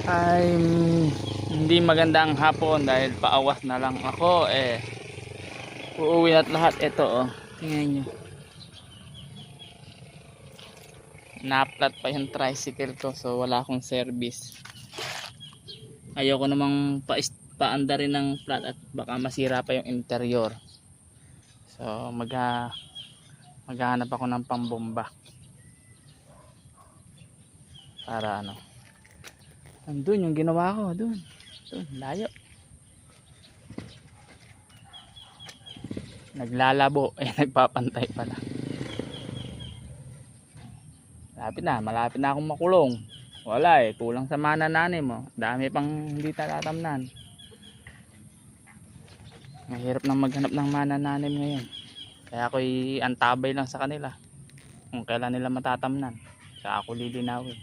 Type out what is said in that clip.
Ay hindi magandang hapon dahil paawas na lang ako uuwi at lahat. Ito tingnan nyo, na-flat pa yung tricycle ko, so wala akong service. Ayoko namang paanda rin ng flat at baka masira pa yung interior, so maghahanap ako ng pambomba para andun yung ginawa ko, dun layo, naglalabo nagpapantay pala. Malapit na akong makulong. Wala kulang sa manananim dami pang hindi tatatamnan. Mahirap nang maghanap ng manananim ngayon, kaya ako'y antabay lang sa kanila kung kailan nila matatamnan, saka ako lilinawin.